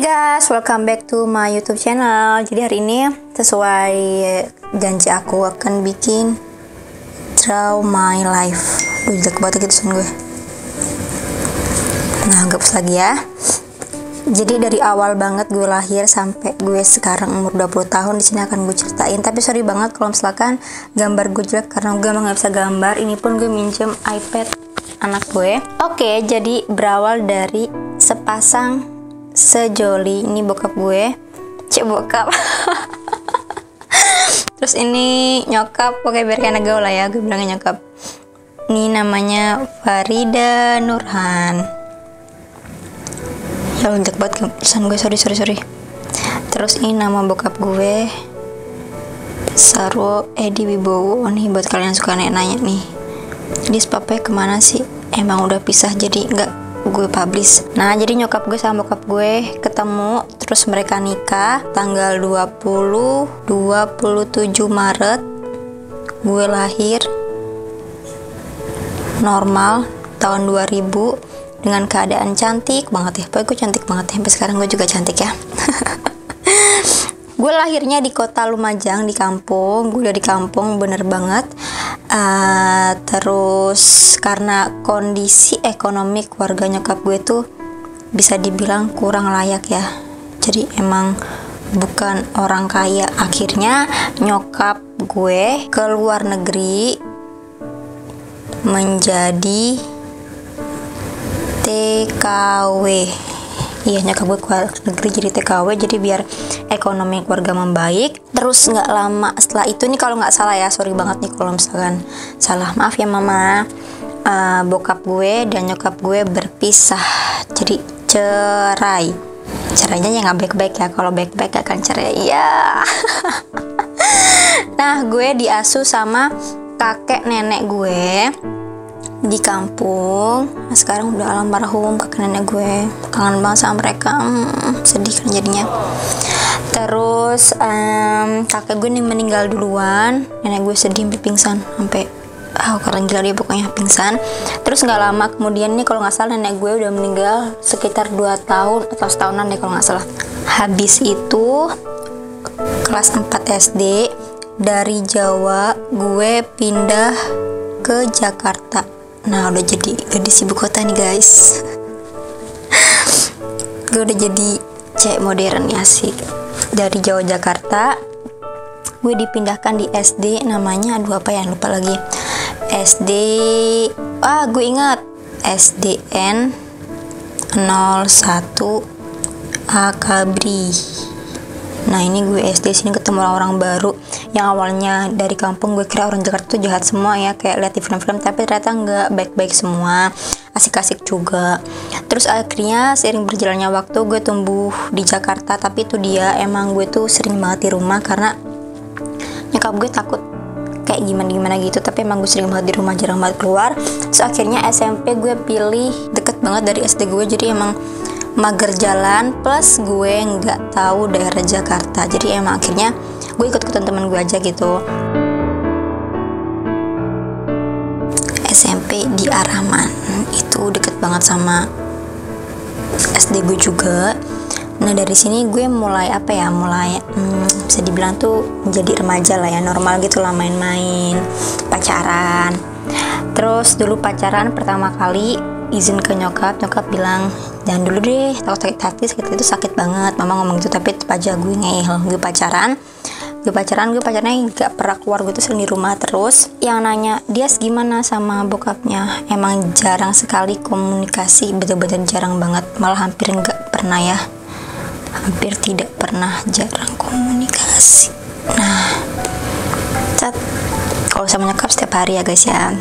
Guys, welcome back to my YouTube channel. Jadi hari ini sesuai janji aku akan bikin Draw My Life. Jelek banget gitu tulisan gue. Nah, gabus lagi ya. Jadi dari awal banget gue lahir sampai gue sekarang umur 20 tahun di sini akan gue ceritain. Tapi sorry banget kalau misalkan gambar gue jelek karena gue emang gak bisa gambar. Ini pun gue minjem iPad anak gue. Oke, jadi berawal dari sepasang sejoli, ini bokap gue, bokap. Terus ini nyokap, oke biar kayak gaul lah ya, gue bilangnya nyokap. Ini namanya Farida Nurhan. Ya lonjak banget tulisan gue, sorry. Terus ini nama bokap gue, Sarwo Edi Wibowo. Nih buat kalian suka nanya nih, Dis papanya kemana sih? Emang udah pisah jadi nggak gue publish. Nah, jadi nyokap gue sama bokap gue ketemu, terus mereka nikah tanggal 27 Maret. Gue lahir normal tahun 2000 dengan keadaan cantik banget ya. Pokoknya gue cantik banget ya. Sampai sekarang gue juga cantik ya. Gue lahirnya di kota Lumajang, di kampung. Gue udah di kampung bener banget. Terus karena kondisi ekonomi keluarga nyokap gue tuh bisa dibilang kurang layak ya. Jadi emang bukan orang kaya. Akhirnya nyokap gue ke luar negeri menjadi TKW. Iya, nyokap gue keluar negeri jadi TKW, jadi biar ekonomi keluarga membaik. Terus nggak lama setelah itu nih, kalau nggak salah ya, sorry banget nih kalau misalkan salah, maaf ya mama, bokap gue dan nyokap gue berpisah, jadi cerai. Cerainya ya nggak baik-baik ya, kalau baik-baik akan cerai ya. Nah, gue diasuh sama kakek nenek gue di kampung. Nah, sekarang udah almarhum kakek nenek gue, kangen banget sama mereka, sedih kan jadinya. Terus kakek gue nih meninggal duluan, nenek gue sedih sampai pingsan, sampai keren gila dia pokoknya, pingsan. Terus nggak lama kemudian nih, kalau nggak salah nenek gue udah meninggal sekitar 2 tahun atau setahunan deh kalau nggak salah. Habis itu kelas 4 SD dari Jawa gue pindah ke Jakarta. Nah, udah jadi gadis ibu kota nih guys. Gue udah jadi cewek modern ya, sih. Dari Jawa Jakarta gue dipindahkan di SD namanya, aduh apa ya, lupa lagi. SD gue ingat, SDN 01 Akabri. Nah, ini gue SD sini ketemu orang-orang baru yang awalnya dari kampung. Gue kira orang Jakarta tuh jahat semua ya, kayak lihat di film-film, tapi ternyata nggak, baik-baik semua, asik-asik juga. Terus akhirnya seiring berjalannya waktu gue tumbuh di Jakarta, tapi itu dia, emang gue tuh sering banget di rumah karena nyokap gue takut kayak gimana gitu, tapi emang gue sering banget di rumah, jarang banget keluar. Terus akhirnya SMP gue pilih deket banget dari SD gue, jadi emang mager jalan, plus gue nggak tahu daerah Jakarta, jadi emang akhirnya gue ikut-ikutan temen gue aja gitu. SMP di Araman, itu deket banget sama SD gue juga. Nah, dari sini gue mulai bisa dibilang tuh menjadi remaja lah ya, normal gitu lah, main-main, pacaran. Terus dulu pacaran pertama kali izin ke nyokap bilang jangan dulu deh, takut sakit hati, sakit itu sakit banget, mama ngomong gitu. Tapi tetap aja gue ngeyel. Gue pacarannya nggak pernah keluar, gue tuh sering di rumah terus. Yang nanya dia gimana sama bokapnya, emang jarang sekali komunikasi, bener-bener jarang banget, malah hampir nggak pernah ya, hampir tidak pernah, jarang komunikasi. Nah, kalau sama nyokap setiap hari ya guys ya.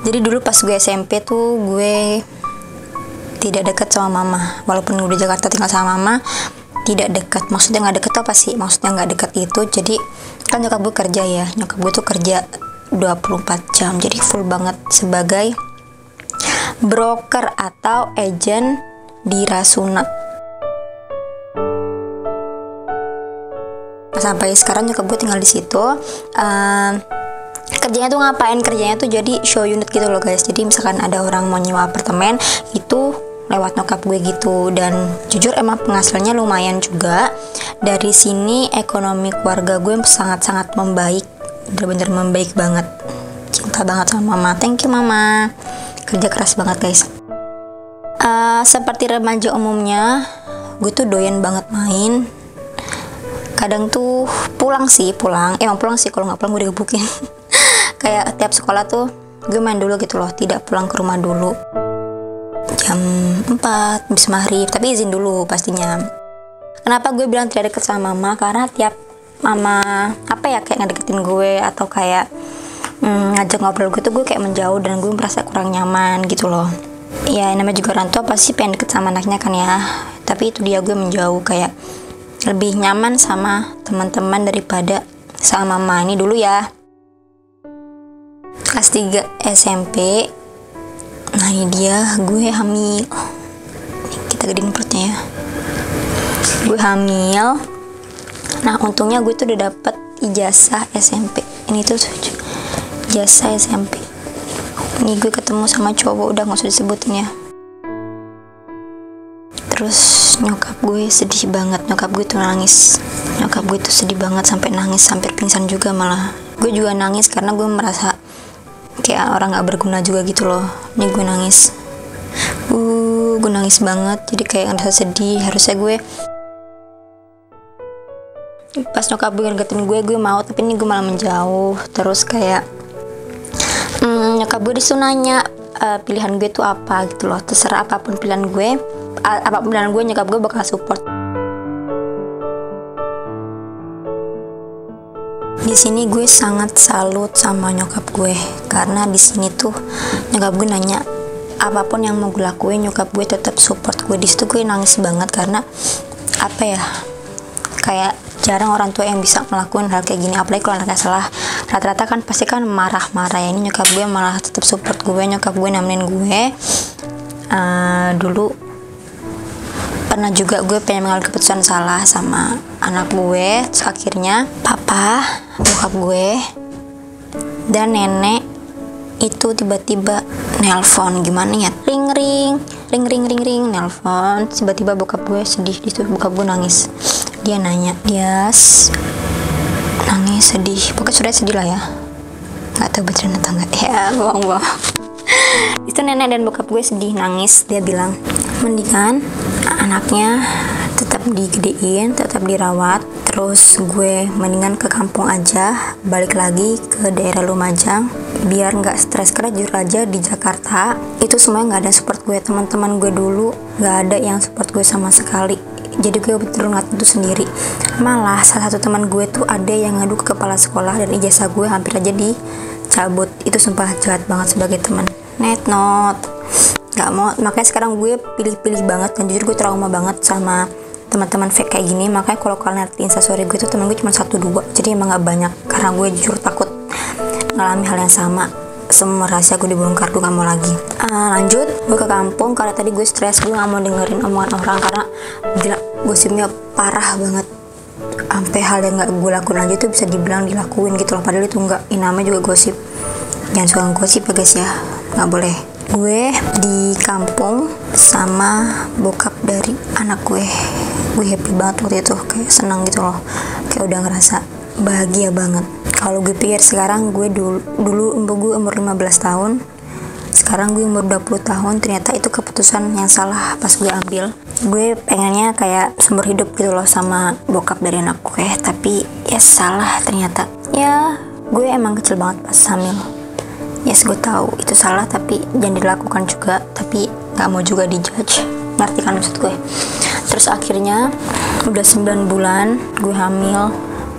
Jadi dulu pas gue SMP tuh gue tidak dekat sama mama, walaupun udah Jakarta tinggal sama mama, tidak dekat. Maksudnya nggak dekat apa sih? Maksudnya nggak dekat itu, jadi kan nyokap gue kerja ya, nyokap gue tuh kerja 24 jam, jadi full banget sebagai broker atau agent di Rasuna. Sampai sekarang nyokap gue tinggal di situ. Kerjanya tuh ngapain? Kerjanya tuh jadi show unit gitu loh guys. Jadi misalkan ada orang mau nyewa apartemen, itu lewat nyokap gue gitu. Dan jujur emang penghasilnya lumayan juga. Dari sini ekonomi keluarga gue sangat-sangat membaik, bener-bener membaik banget. Cinta banget sama mama. Thank you mama, kerja keras banget guys. Seperti remaja umumnya, gue tuh doyan banget main. Kadang tuh pulang sih kalau nggak pulang gue digebukin. Kayak tiap sekolah tuh gue main dulu gitu loh, tidak pulang ke rumah dulu jam 4 habis maghrib, tapi izin dulu pastinya. Kenapa gue bilang tidak deket sama mama? Karena tiap mama kayak ngedeketin gue atau kayak ngajak ngobrol gitu, gue kayak menjauh dan gue merasa kurang nyaman gitu loh. Ya namanya juga orang tua pasti pengen deket sama anaknya kan ya, tapi itu dia, gue menjauh, kayak lebih nyaman sama teman-teman daripada sama mama. Ini dulu ya kelas 3 SMP. Nah ini dia, gue hamil. Kita gedein perutnya ya. Gue hamil. Nah untungnya gue tuh udah dapet ijazah SMP. Ini tuh ijazah SMP. Ini gue ketemu sama cowok, udah gak usah disebutin ya. Terus nyokap gue sedih banget, nyokap gue tuh nangis. Nyokap gue tuh sedih banget sampai nangis, hampir pingsan juga malah. Gue juga nangis karena gue merasa kayak orang gak berguna juga gitu loh. Ini gue nangis. Gue nangis banget. Jadi kayak ngerasa sedih. Harusnya gue pas nyokap gue ngedeketin gue mau, tapi ini gue malah menjauh. Terus kayak nyokap gue disitu nanya pilihan gue tuh apa gitu loh. Terserah apapun pilihan gue, nyokap gue bakal support. Di sini gue sangat salut sama nyokap gue, karena di sini tuh nyokap gue nanya apapun yang mau gue lakuin, nyokap gue tetap support gue. Di situ gue nangis banget karena kayak jarang orang tua yang bisa melakukan hal kayak gini, apalagi kalau anaknya salah. Rata-rata kan pasti kan marah-marah ya. Ini nyokap gue malah tetap support gue. Nyokap gue nemenin gue. Dulu pernah juga gue pengen mengambil keputusan salah sama anak gue. Terus akhirnya papa, bokap gue, dan nenek itu tiba-tiba nelpon. Gimana ya, ring nelpon. Tiba-tiba bokap gue sedih. Di situ bokap gue nangis. Dia nanya, nangis sedih, pokoknya sudah sedih lah ya. Gak tahu beneran atau enggak ya, bohong. Itu nenek dan bokap gue sedih, nangis. Dia bilang mendingan anaknya tetap digedein, tetap dirawat, terus gue mendingan ke kampung aja, balik lagi ke daerah Lumajang biar nggak stres. Karena jujur aja di Jakarta itu semuanya nggak ada support gue. Teman-teman gue dulu nggak ada yang support gue sama sekali, jadi gue betul ngeliat itu sendiri. Malah salah satu teman gue tuh ada yang ngadu ke kepala sekolah dan ijazah gue hampir aja dicabut. Itu sumpah jahat banget sebagai teman. Gak mau. Makanya sekarang gue pilih-pilih banget, dan jujur gue trauma banget sama teman-teman fake kayak gini. Makanya kalau kalian lihat instastory gue tuh teman gue cuma 1-2, jadi emang gak banyak, karena gue jujur takut ngalami hal yang sama. Semua rahasia gue dibongkar, gue gak mau lagi. Lanjut, gue ke kampung karena tadi gue stres. Gue gak mau dengerin omongan orang karena gila, gosipnya parah banget. Sampai hal yang gak gue lakuin aja tuh bisa dibilang dilakuin gitu loh, padahal itu enggak. Ini namanya juga gosip. Jangan suka gosip ya guys ya, gak boleh. Gue di kampung sama bokap dari anak gue happy banget waktu itu, kayak senang gitu loh, kayak udah ngerasa bahagia banget. Kalau gue pikir sekarang, gue dulu gue umur 15 tahun, sekarang gue umur 20 tahun, ternyata itu keputusan yang salah pas gue ambil. Gue pengennya kayak seumur hidup gitu loh sama bokap dari anak gue, tapi ya salah ternyata. Ya gue emang kecil banget pas hamil. Yes, gue tahu itu salah, tapi jangan dilakukan juga, tapi gak mau juga dijudge, ngerti kan maksud gue. Terus akhirnya udah 9 bulan gue hamil,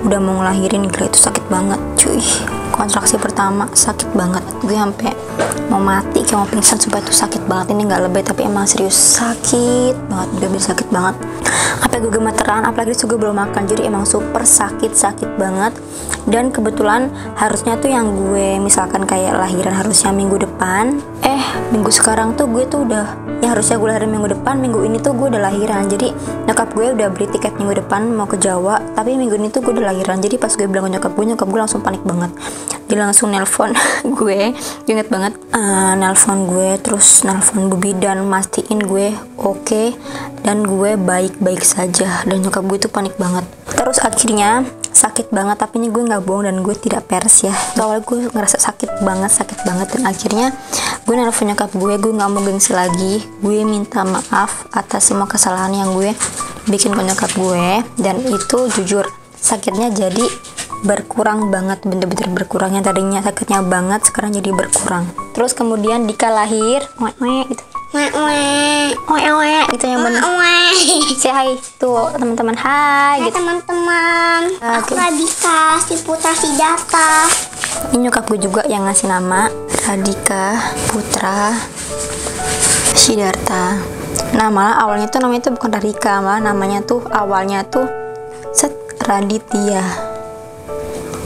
udah mau ngelahirin. Gila itu sakit banget cuy. Kontraksi pertama sakit banget, gue sampai mau mati, kayak mau pingsan. Supaya itu sakit banget, ini gak lebay tapi emang serius sakit banget, bener-bener sakit banget. Sampai gue gemeteran, apalagi itu gue belum makan, jadi emang super sakit banget. Dan kebetulan harusnya tuh yang gue misalkan kayak lahiran harusnya minggu depan, minggu sekarang tuh gue tuh udah, ya harusnya gue lahiran minggu depan, minggu ini tuh gue udah lahiran. Jadi nyokap gue udah beli tiket minggu depan mau ke Jawa, tapi minggu ini tuh gue udah lahiran. Jadi pas gue bilang ke nyokap gue langsung panik banget. dia langsung nelpon gue inget banget, nelpon gue, terus nelpon Bubi dan mastiin gue oke, dan gue baik-baik saja, dan nyokap gue tuh panik banget. Terus akhirnya sakit banget, tapi ini gue nggak bohong dan gue tidak pers ya, soalnya gue ngerasa sakit banget, dan akhirnya gue nelfon nyokap gue nggak mau gengsi lagi, gue minta maaf atas semua kesalahan yang gue bikin ke nyokap gue, dan itu jujur sakitnya jadi berkurang banget, bener-bener berkurang. Yang tadinya sakitnya banget sekarang jadi berkurang. Terus kemudian Dika lahir, gitu. Gitu yang bener. Say hi tuh teman-teman, hai gitu. Teman-teman, aku Radika, si Putra Siddhartha. Ini nyokap gue juga yang ngasih nama, Radika Putra Siddhartha. Nah malah awalnya tuh namanya tuh bukan Radika, malah namanya tuh awalnya tuh Raditya.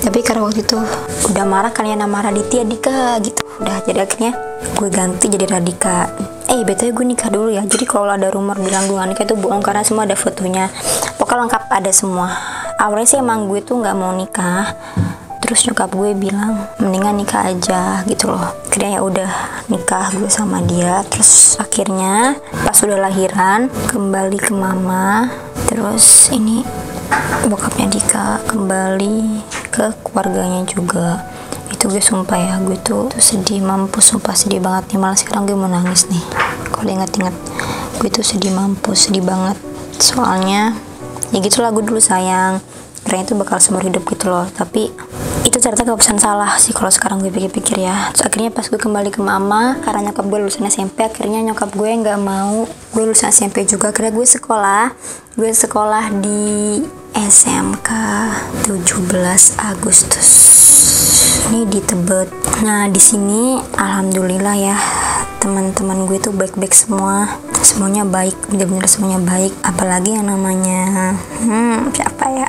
Tapi karena waktu itu udah marah kan ya nama Raditya Dika gitu, udah jadi akhirnya gue ganti jadi Radika. BTW gue nikah dulu ya, jadi kalau ada rumor bilang gue nikah itu bohong, karena semua ada fotonya, pokoknya lengkap ada semua. Awalnya sih emang gue tuh nggak mau nikah, terus nyokap gue bilang mendingan nikah aja gitu loh. Akhirnya ya udah nikah gue sama dia. Terus akhirnya pas udah lahiran kembali ke mama, terus ini bokapnya Dika kembali ke keluarganya juga. Itu gue sumpah ya, gue tuh sedih mampus, sumpah sedih banget nih, malah sekarang gue mau nangis nih kalau ingat-ingat. Gue tuh sedih mampus, sedih banget, soalnya ya gitulah, gue dulu sayang karena itu bakal seumur hidup gitu loh. Tapi itu ternyata keputusan salah sih kalau sekarang gue pikir-pikir ya. Terus akhirnya pas gue kembali ke mama, karena nyokap gue lulusan SMP, akhirnya nyokap gue nggak mau gue lulusan SMP juga. Akhirnya gue sekolah di SMK 17 Agustus ini di Tebet. Nah di sini alhamdulillah ya, teman-teman gue tuh baik-baik semua, semuanya baik, bener-bener semuanya baik. Apalagi yang namanya siapa ya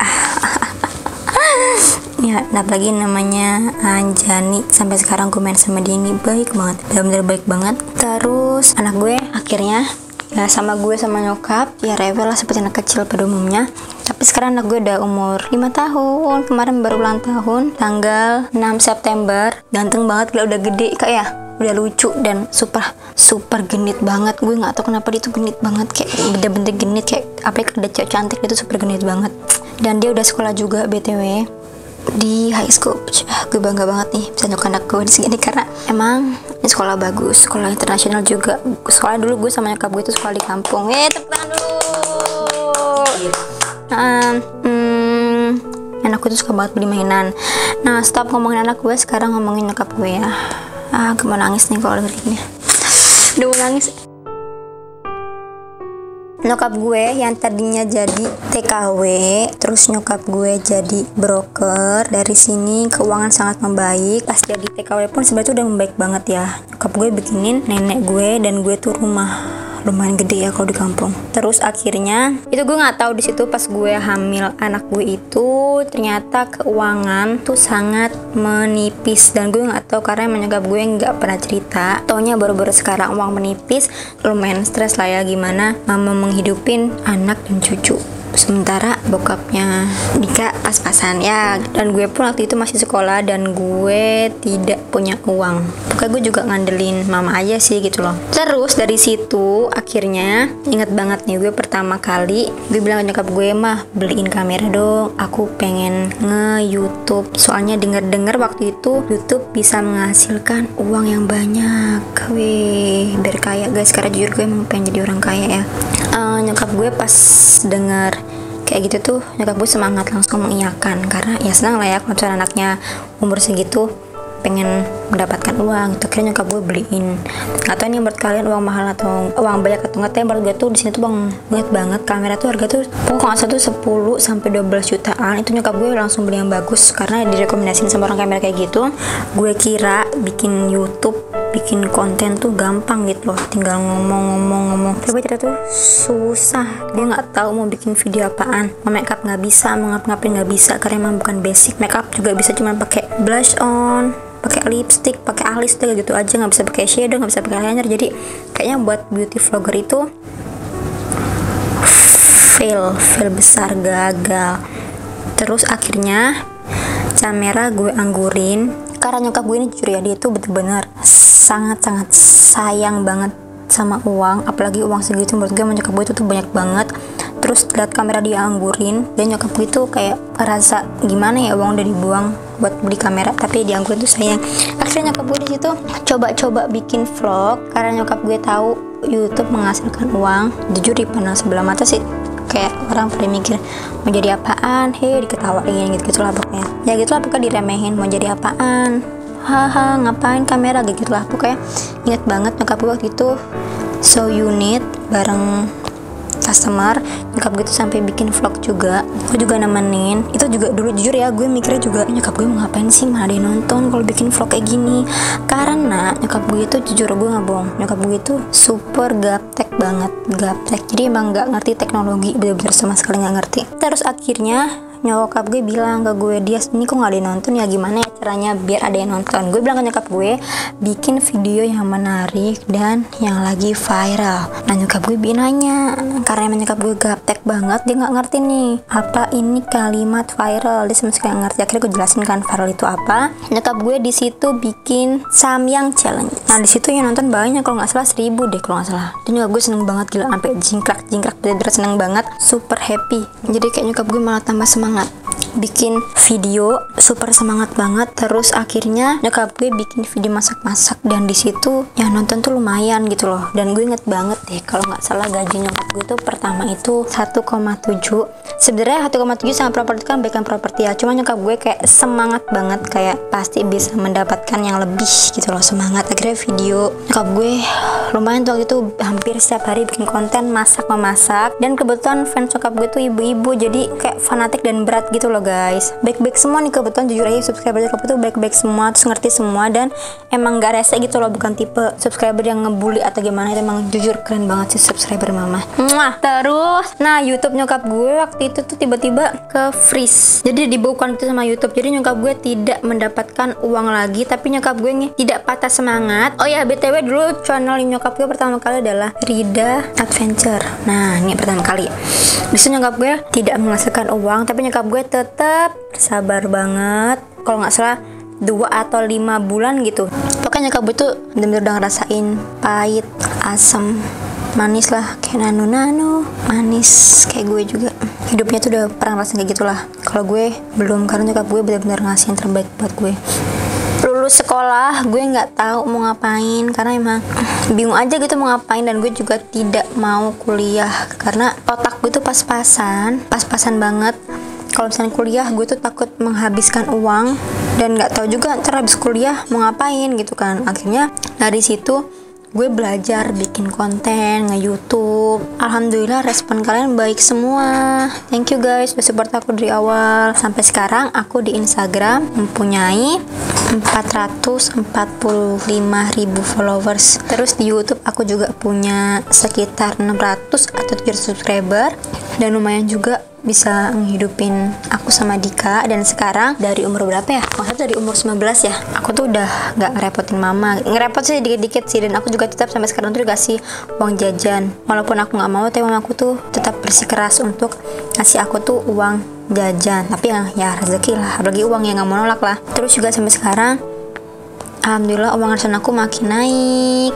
ya, apalagi namanya Anjani, sampai sekarang gue main sama dia ini baik banget, bener-bener baik banget. Terus anak gue akhirnya ya sama gue sama nyokap ya rewel lah seperti anak kecil pada umumnya. Tapi sekarang anak gue udah umur 5 tahun, kemarin baru ulang tahun tanggal 6 September. Ganteng banget, udah gede kak ya, udah lucu dan super genit banget. Gue nggak tahu kenapa dia tuh genit banget, kayak bener-bener genit, kayak apa ya, ada cewek cantik dia tuh super genit banget. Dan dia udah sekolah juga BTW di high school. Gue bangga banget nih bisa nyokap anak gue di sini, karena emang ini sekolah bagus, sekolah internasional juga. Soalnya dulu gue sama nyokap gue itu sekolah di kampung. Tepuk tangan dulu. Anak gue tuh suka banget beli mainan. Nah stop ngomongin anak gue, sekarang ngomongin nyokap gue ya. Gue mau nangis nih kalau dengerinnya. Udah mau nangis. Nyokap gue yang tadinya jadi TKW, terus nyokap gue jadi broker. Dari sini keuangan sangat membaik. Pas jadi TKW pun sebenarnya udah membaik banget ya. Nyokap gue bikinin nenek gue dan gue tuh rumah lumayan gede ya kalau di kampung. Terus akhirnya itu gue nggak tahu di situ pas gue hamil anak gue itu ternyata keuangan tuh sangat menipis, dan gue nggak tahu karena menyokap gue nggak pernah cerita. Taunya baru-baru sekarang uang menipis, lumayan stres lah ya gimana mama menghidupin anak dan cucu. Sementara bokapnya Dika pas-pasan ya, dan gue pun waktu itu masih sekolah dan gue tidak punya uang. Pokoknya gue juga ngandelin mama aja sih gitu loh. Terus dari situ akhirnya inget banget nih, gue pertama kali gue bilang ke nyokap gue, mah beliin kamera dong, aku pengen nge-youtube. Soalnya denger-denger waktu itu YouTube bisa menghasilkan uang yang banyak. Wih, biar kaya guys, karena jujur gue emang pengen jadi orang kaya ya. Nyokap gue pas denger kayak gitu tuh, nyokap gue semangat langsung mengiyakan, karena ya senang lah ya kalau misalnya anaknya umur segitu pengen mendapatkan uang gitu. Akhirnya nyokap gue beliin. Gak tau ini menurut kalian uang mahal atau uang banyak atau enggak, tapi menurut gue tuh di sini tuh banget banget. Kamera tuh harga tuh pokoknya satu 10 sampai 12 jutaan. Itu nyokap gue langsung beli yang bagus karena direkomendasiin sama orang kamera kayak gitu. Gue kira bikin YouTube, bikin konten tuh gampang gitu loh, tinggal ngomong. Tapi ternyata tuh susah. Dia nggak tahu mau bikin video apaan. Mau make up nggak bisa, mau ngap-ngapin nggak bisa, karena emang bukan basic. Make up juga bisa cuma pakai blush on, pakai lipstick, pakai alis tuh gitu aja, nggak bisa pakai shadow, nggak bisa pakai eyeliner. Jadi kayaknya buat beauty vlogger itu fail besar, gagal. Terus akhirnya kamera gue anggurin Karena nyokap gue ini jujur ya, dia tuh bener-bener sangat-sangat sayang banget sama uang, apalagi uang segitu. Menurut gue nyokap gue itu tuh banyak banget. Terus lihat kamera dia anggurin, dan nyokap gue tuh kayak ngerasa gimana ya, uang udah dibuang buat beli kamera tapi dianggurin tuh sayang. Akhirnya nyokap gue di situ coba-coba bikin vlog karena nyokap gue tahu YouTube menghasilkan uang. Jujur dipandang sebelah mata sih, kayak orang pada mikir mau jadi apaan, diketawain gitu lah pokoknya. Ya gitulah pokoknya, diremehin mau jadi apaan, haha ngapain kamera gitu lah pokoknya. Ingat banget nyokap gue waktu itu so unit bareng customer, nyokap gue tuh sampai bikin vlog juga, gue juga nemenin. Itu juga dulu jujur ya, gue mikirnya juga nyokap gue mau ngapain sih, mana ada yang nonton kalau bikin vlog kayak gini. Karena nyokap gue itu jujur, gue nggak bohong, nyokap gue itu super gaptek banget, gaptek. Jadi emang nggak ngerti teknologi, bener-bener sama sekali nggak ngerti. Terus akhirnya nyokap gue bilang ke gue, dia ini kok nggak ada yang nonton ya, gimana ya caranya biar ada yang nonton. Gue bilang ke nyokap gue, bikin video yang menarik dan yang lagi viral. Nah nyokap gue nanya, karena emang nyokap gue gaptek banget, dia nggak ngerti nih apa ini kalimat viral, dia sama sekali nggak ngerti. Akhirnya gue jelasin kan viral itu apa. Nyokap gue di situ bikin Samyang challenge. Nah di situ yang nonton banyak, kalau nggak salah 1000 deh kalau nggak salah. Dan nyokap gue seneng banget, gila sampai jingkrak, bener-bener seneng banget, super happy. Jadi kayak nyokap gue malah tambah semangat bikin video, super semangat banget. Terus akhirnya nyokap gue bikin video masak-masak, dan di situ yang nonton tuh lumayan gitu loh. Dan gue inget banget deh, kalau nggak salah gaji nyokap gue tuh pertama itu 1,7. Sebenarnya 1,7 sama properti kan baikan properti ya, cuma nyokap gue kayak semangat banget, kayak pasti bisa mendapatkan yang lebih gitu loh, semangat. Akhirnya video nyokap gue lumayan tuh, itu hampir setiap hari bikin konten masak-memasak. Dan kebetulan fans nyokap gue tuh ibu-ibu, jadi kayak fanatik dan berat gitu loh guys. Baik-baik semua nih, kebetulan jujur aja subscriber nyokap tuh baik-baik semua, terus ngerti semua, dan emang gak rese gitu loh, bukan tipe subscriber yang ngebully atau gimana. Itu emang jujur keren banget sih subscriber mama. Terus nah YouTube nyokap gue waktu itu tuh tiba-tiba ke freeze, jadi dibukukan itu sama YouTube. Jadi nyokap gue tidak mendapatkan uang lagi, tapi nyokap gue nih tidak patah semangat. Oh ya BTW, dulu channel nyokap gue pertama kali adalah Rida Adventure. Nah ini pertama kali. Bisa nyokap gue tidak menghasilkan uang, tapi nyokap gue tetap sabar banget. Kalau nggak salah 2 atau 5 bulan gitu. Pokoknya nyokap gue tuh bener-bener udah ngerasain pahit, asam, manis lah, kayak nano manis kayak gue juga. Hidupnya tuh udah pernah ngerasain kayak gitulah. Kalau gue belum, karena nyokap gue bener-bener ngasih yang terbaik buat gue. Lulus sekolah gue nggak tahu mau ngapain, karena emang bingung aja gitu mau ngapain. Dan gue juga tidak mau kuliah karena otak gue tuh pas-pasan banget. Kalau misalnya kuliah, gue tuh takut menghabiskan uang dan nggak tahu juga ntar habis kuliah mau ngapain gitu kan. Akhirnya dari situ gue belajar bikin konten nge-YouTube. Alhamdulillah respon kalian baik semua. Thank you guys udah support aku dari awal sampai sekarang. Aku di Instagram mempunyai 445.000 followers. Terus di YouTube aku juga punya sekitar 600 atau 700 subscriber, dan lumayan juga bisa menghidupin aku sama Dika. Dan sekarang dari umur berapa ya? Maksudnya dari umur 19 ya, aku tuh udah gak ngerepotin mama. Ngerepot sih dikit-dikit sih, dan aku juga tetap sampai sekarang tuh dikasih uang jajan. Walaupun aku gak mau, tapi mama aku tuh tetap bersikeras untuk ngasih aku tuh uang jajan. Tapi ya rezeki lah, apalagi uang yang gak mau nolak lah. Terus juga sampai sekarang alhamdulillah uang arisan aku makin naik.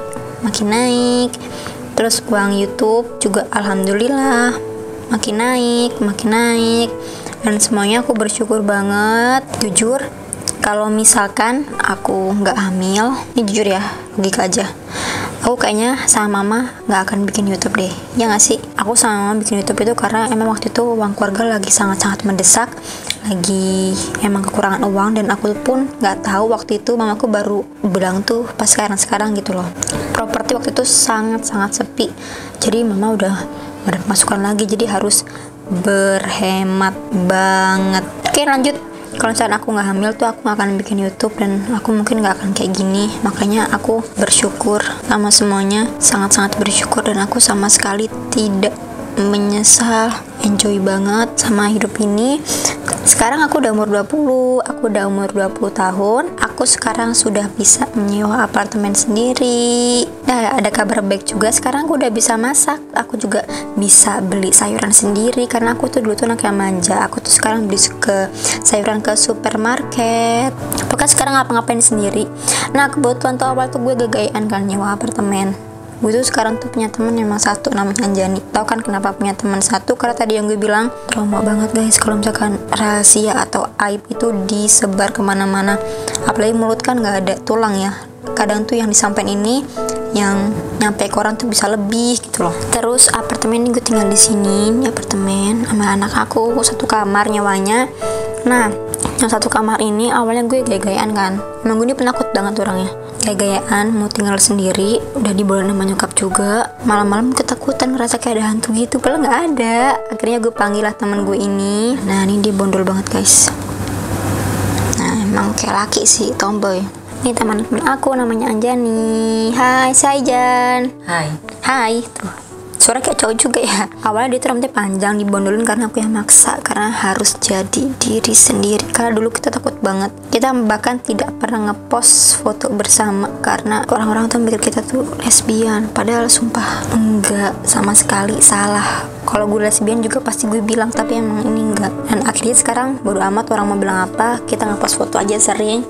Terus uang YouTube juga alhamdulillah makin naik, dan semuanya aku bersyukur banget. Jujur kalau misalkan aku nggak hamil, ini jujur ya, logika aja, aku kayaknya sama mama nggak akan bikin YouTube deh, ya nggak sih? Aku sama mama bikin YouTube itu karena emang waktu itu uang keluarga lagi sangat-sangat mendesak, lagi emang kekurangan uang. Dan aku pun nggak tahu waktu itu mamaku baru bilang tuh pas sekarang gitu loh, properti waktu itu sangat-sangat sepi, jadi mama udah ada pemasukan lagi, jadi harus berhemat banget. Oke lanjut. Kalau misalnya aku nggak hamil tuh aku nggak akan bikin YouTube, dan aku mungkin nggak akan kayak gini. Makanya aku bersyukur sama semuanya, sangat-sangat bersyukur, dan aku sama sekali tidak menyesal, enjoy banget sama hidup ini. Sekarang aku udah umur 20, aku udah umur 20 tahun. Aku sekarang sudah bisa menyewa apartemen sendiri. Nah, ada kabar baik juga, sekarang aku udah bisa masak. Aku juga bisa beli sayuran sendiri, karena aku tuh dulu tuh anak yang manja. Aku tuh sekarang beli ke sayuran ke supermarket. Pokoknya sekarang ngapa-ngapain sendiri. Nah, kebetulan tuh awal tuh gue gagayan kan nyewa apartemen. Gue tuh sekarang tuh punya temen emang satu, namanya Anjani. Tahu kan kenapa punya teman satu? Karena tadi yang gue bilang, trauma banget guys kalau misalkan rahasia atau aib itu disebar kemana-mana. Apalagi mulut kan nggak ada tulang ya. Kadang tuh yang disampaikan ini, yang nyampe ke orang tuh bisa lebih gitu loh. Terus apartemen ini gue tinggal di sini, ini apartemen sama anak aku, satu kamar nyewanya. Nah, yang satu kamar ini awalnya gue gaya-gayaan kan. Emang gue ini penakut banget orangnya. Gaya-gayaan mau tinggal sendiri, udah dibolehin sama nyokap juga. Malam-malam ketakutan, ngerasa kayak ada hantu gitu, padahal nggak ada. Akhirnya gue panggil lah temen gue ini. Nah, ini dia bondol banget guys. Nah, emang kayak laki sih, tomboy. Ini teman-teman aku namanya Anjani. Hai Saijan. Hai. Hai tuh. Suara kayak cowok juga ya. Awalnya dia tuh rambutnya panjang, dibondolin karena aku yang maksa, karena harus jadi diri sendiri. Karena dulu kita takut banget. Kita bahkan tidak pernah ngepost foto bersama karena orang-orang tuh mikir kita tuh lesbian. Padahal sumpah enggak sama sekali, salah. Kalau gue lesbian juga pasti gue bilang, tapi emang ini enggak. Dan akhirnya sekarang bodo amat orang mau bilang apa, kita ngepost foto aja sering.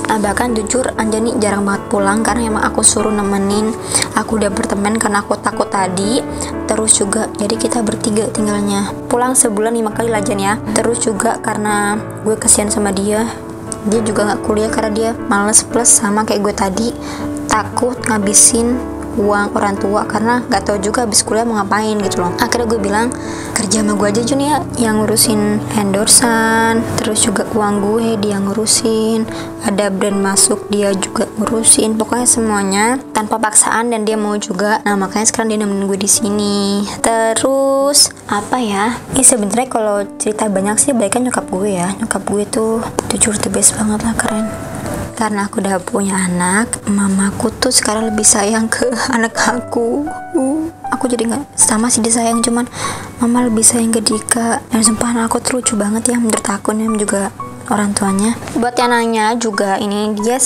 Nah, bahkan jujur Anjani jarang banget pulang karena emang aku suruh nemenin. Aku udah berteman karena aku takut tadi. Terus juga jadi kita bertiga tinggalnya. Pulang sebulan 5 kali lajan ya. Terus juga karena gue kasihan sama dia. Dia juga gak kuliah karena dia males, plus sama kayak gue tadi, takut ngabisin uang orang tua karena gak tahu juga habis kuliah mau ngapain gitu loh. Akhirnya gue bilang, kerja sama gue aja Jun ya, yang ngurusin endorsan, terus juga uang gue dia ngurusin, ada brand masuk dia juga ngurusin, pokoknya semuanya tanpa paksaan dan dia mau juga. Nah, makanya sekarang dia nemenin gue di sini. Terus apa ya? Ini sebenarnya kalau cerita banyak sih baiknya nyokap gue ya. Nyokap gue tuh jujur the best banget lah, keren. Karena aku udah punya anak, mamaku tuh sekarang lebih sayang ke anak aku. Aku jadi nggak sama sih disayang, cuman mama lebih sayang ke Dika. Dan sumpah aku tuh lucu banget ya menurut aku nih juga orang tuanya. Buat yang nanya juga, ini dia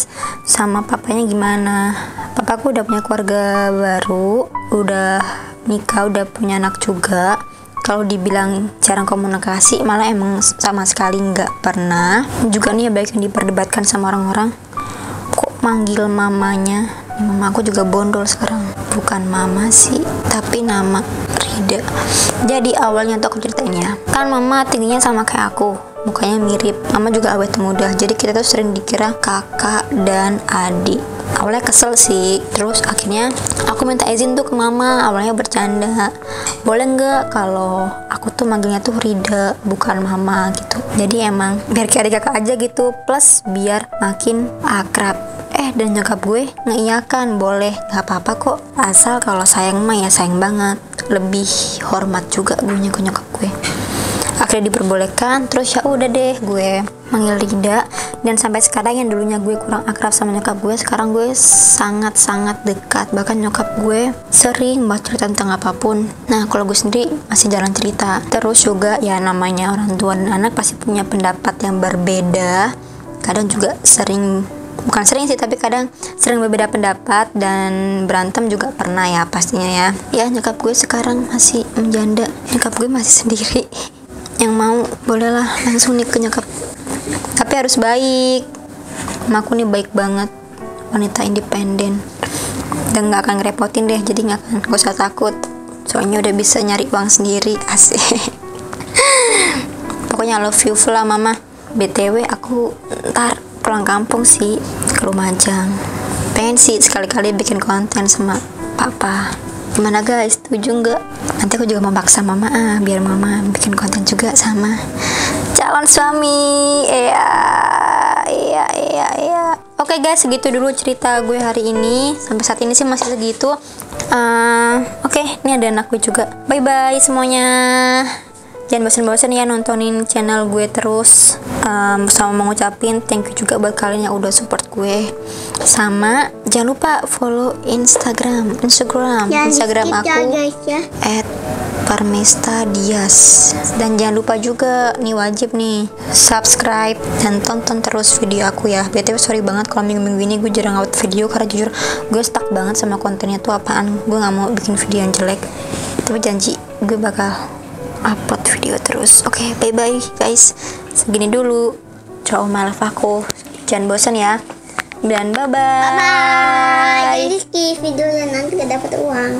sama papanya gimana? Papaku udah punya keluarga baru, udah nikah, udah punya anak juga. Kalau dibilang jarang komunikasi, malah emang sama sekali nggak pernah. Juga nih ya baik yang diperdebatkan sama orang-orang, kok manggil mamanya. Mama aku juga bondol sekarang, bukan mama sih, tapi nama Rida. Jadi awalnya tuh aku ceritain ya, kan mama tingginya sama kayak aku, mukanya mirip, mama juga awet muda, jadi kita tuh sering dikira kakak dan adik. Awalnya kesel sih, terus akhirnya aku minta izin tuh ke mama. Awalnya bercanda, boleh nggak kalau aku tuh manggilnya tuh Rida bukan mama gitu. Jadi emang biar kayak adik kakak aja gitu, plus biar makin akrab. Dan nyokap gue ngeiyakan, boleh, nggak apa-apa kok, asal kalau sayang mah ya sayang banget, lebih hormat juga gue ke nyokap gue. Akhirnya diperbolehkan, terus ya udah deh gue manggil Rida. Dan sampai sekarang yang dulunya gue kurang akrab sama nyokap gue, sekarang gue sangat-sangat dekat. Bahkan nyokap gue sering banget cerita tentang apapun. Nah, kalau gue sendiri masih jarang cerita. Terus juga ya namanya orang tua dan anak pasti punya pendapat yang berbeda. Kadang juga bukan sering sih, tapi kadang sering berbeda pendapat dan berantem juga pernah ya pastinya ya. Ya, nyokap gue sekarang masih menjanda, nyokap gue masih sendiri. Yang mau bolehlah langsung nih ke nyokap, tapi harus baik. Mamaku nih baik banget, wanita independen dan nggak akan ngerepotin deh, jadi gak usah takut, soalnya udah bisa nyari uang sendiri. Asik. Pokoknya love you full lah mama. BTW aku ntar pulang kampung sih ke Lumajang, pengen sih sekali-kali bikin konten sama papa. Gimana guys, setuju nggak? Nanti aku juga memaksa mama biar mama bikin konten juga sama calon suami. Iya. Oke guys, segitu dulu cerita gue hari ini. Sampai saat ini sih masih segitu. Oke, ini ada anak gue juga. Bye bye semuanya. Jangan bosan-bosan ya nontonin channel gue terus. Sama mau ngucapin thank you juga buat kalian yang udah support gue. Sama jangan lupa follow Instagram aku ya, guys, ya. Parmesta Dias. Dan jangan lupa juga nih, wajib nih subscribe dan tonton terus video aku ya. BTW sorry banget kalau minggu-minggu ini gue jarang upload video, karena jujur gue stuck banget sama kontennya tuh apaan. Gue gak mau bikin video yang jelek, tapi janji gue bakal upload video terus. Oke, bye bye guys, segini dulu Draw My Life aku. Jangan bosan ya, dan bye bye. Bye. Jadi skip videonya, nanti gak dapat uang.